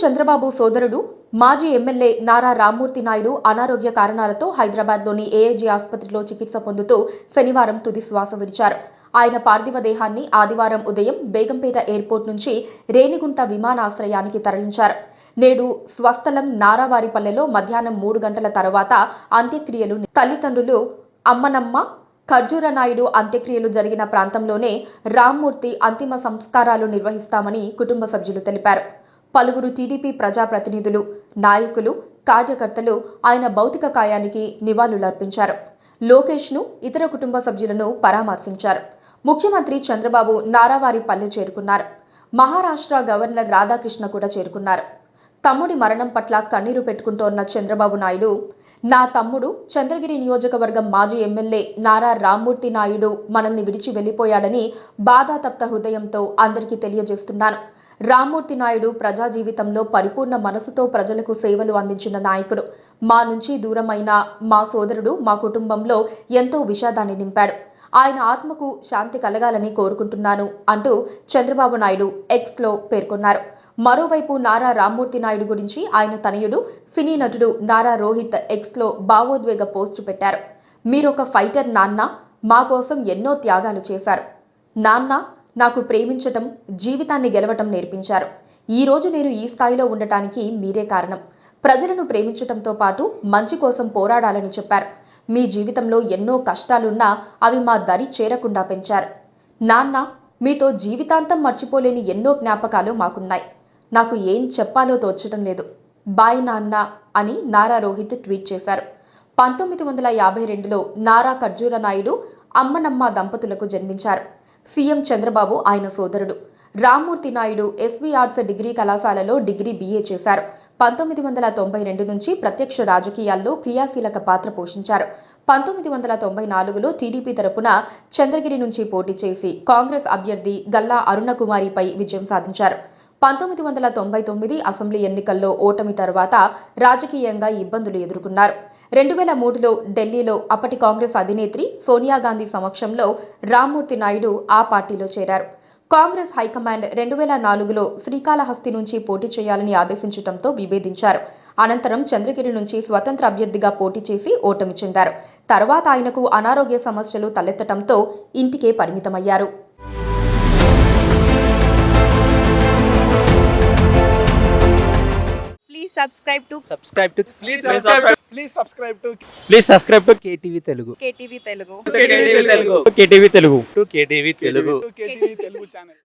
చంద్రబాబు సోదరుడు మాజీ ఎమ్మెల్యే నారా రామ్మూర్తి నాయుడు అనారోగ్య కారణాలతో హైదరాబాద్లోని ఏఐజీ ఆసుపత్రిలో చికిత్స పొందుతూ శనివారం తుది శ్వాస విడిచారు. ఆయన పార్థివ దేహాన్ని ఆదివారం ఉదయం బేగంపేట ఎయిర్పోర్ట్ నుంచి రేణిగుంట విమానాశ్రయానికి తరలించారు. నేడు స్వస్థలం నారావారిపల్లెలో మధ్యాహ్నం 3 గంటల తర్వాత అంత్యక్రియలు తల్లిదండ్రులు అమ్మనమ్మ ఖర్జూరనాయుడు అంత్యక్రియలు జరిగిన ప్రాంతంలోనే రామ్మూర్తి అంతిమ సంస్కారాలు నిర్వహిస్తామని కుటుంబ సభ్యులు తెలిపారు. పలువురు టీడీపీ ప్రజాప్రతినిధులు, నాయకులు, కార్యకర్తలు ఆయన భౌతిక కాయానికి నివాళులర్పించారు. లోకేష్ను, ఇతర కుటుంబ సభ్యులను పరామర్శించారు. ముఖ్యమంత్రి చంద్రబాబు నారావారిపల్లె చేరుకున్నారు. మహారాష్ట్ర గవర్నర్ రాధాకృష్ణ కూడా చేరుకున్నారు. తమ్ముడి మరణం పట్ల కన్నీరు పెట్టుకుంటోన్న చంద్రబాబు నాయుడు, నా తమ్ముడు చంద్రగిరి నియోజకవర్గం మాజీ ఎమ్మెల్యే నారా రామ్మూర్తి నాయుడు మనల్ని విడిచి వెళ్లిపోయాడని బాధాతప్త హృదయంతో అందరికీ తెలియజేస్తున్నాను. రామ్మూర్తి నాయుడు ప్రజా జీవితంలో పరిపూర్ణ మనసుతో ప్రజలకు సేవలు అందించిన నాయకుడు. మా నుంచి దూరమైన మా సోదరుడు మా కుటుంబంలో ఎంతో విషాదాన్ని నింపాడు. ఆయన ఆత్మకు శాంతి కలగాలని కోరుకుంటున్నాను అంటూ చంద్రబాబు నాయుడు ఎక్స్లో పేర్కొన్నారు. మరోవైపు నారా రామ్మూర్తి నాయుడు గురించి ఆయన తనయుడు సినీ నటుడు నారా రోహిత్ ఎక్స్లో భావోద్వేగ పోస్టు పెట్టారు. మీరొక ఫైటర్ నాన్న, మా కోసం ఎన్నో త్యాగాలు చేశారు. నాన్న నాకు ప్రేమించటం, జీవితాన్ని గెలవటం నేర్పించారు. ఈరోజు నేను ఈ స్థాయిలో ఉండటానికి మీరే కారణం. ప్రజలను ప్రేమించటంతో పాటు మంచి కోసం పోరాడాలని చెప్పారు. మీ జీవితంలో ఎన్నో కష్టాలున్నా అవి మా దరి చేరకుండా పెంచారు. నాన్న, మీతో జీవితాంతం మర్చిపోలేని ఎన్నో జ్ఞాపకాలు మాకున్నాయి. నాకు ఏం చెప్పాలో తోచటం లేదు. బాయ్ నాన్న అని నారా రోహిత్ ట్వీట్ చేశారు. 1952లో నారా ఖర్జూరనాయుడు అమ్మనమ్మ దంపతులకు జన్మించారు. సీఎం చంద్రబాబు ఆయన సోదరుడు. Rammurthy Naidu SV arts degree కళాశాలలో డిగ్రీ BA చేశారు. 1992 నుంచి ప్రత్యక్ష రాజకీయాల్లో క్రియాశీలక పాత్ర పోషించారు. 1994లో టీడీపీ తరపున చంద్రగిరి నుంచి పోటీ చేసి కాంగ్రెస్ అభ్యర్థి గల్లా అరుణకుమారిపై విజయం సాధించారు. 1999 అసెంబ్లీ ఎన్నికల్లో ఓటమి తర్వాత రాజకీయంగా ఇబ్బందులు ఎదుర్కొన్నారు. 2003లో ఢిల్లీలో అప్పటి కాంగ్రెస్ అధినేత్రి సోనియా గాంధీ సమక్షంలో రామ్మూర్తి నాయుడు ఆ పార్టీలో చేరారు. కాంగ్రెస్ హైకమాండ్ 2004లో శ్రీకాళహస్తి నుంచి పోటీ చేయాలని ఆదేశించడంతో విభేదించారు. అనంతరం చంద్రగిరి నుంచి స్వతంత్ర అభ్యర్థిగా పోటీ చేసి ఓటమి చెందారు. తర్వాత ఆయనకు అనారోగ్య సమస్యలు తలెత్తడంతో ఇంటికే పరిమితమయ్యారు. Please subscribe to KTV Telugu. KTV Telugu channel.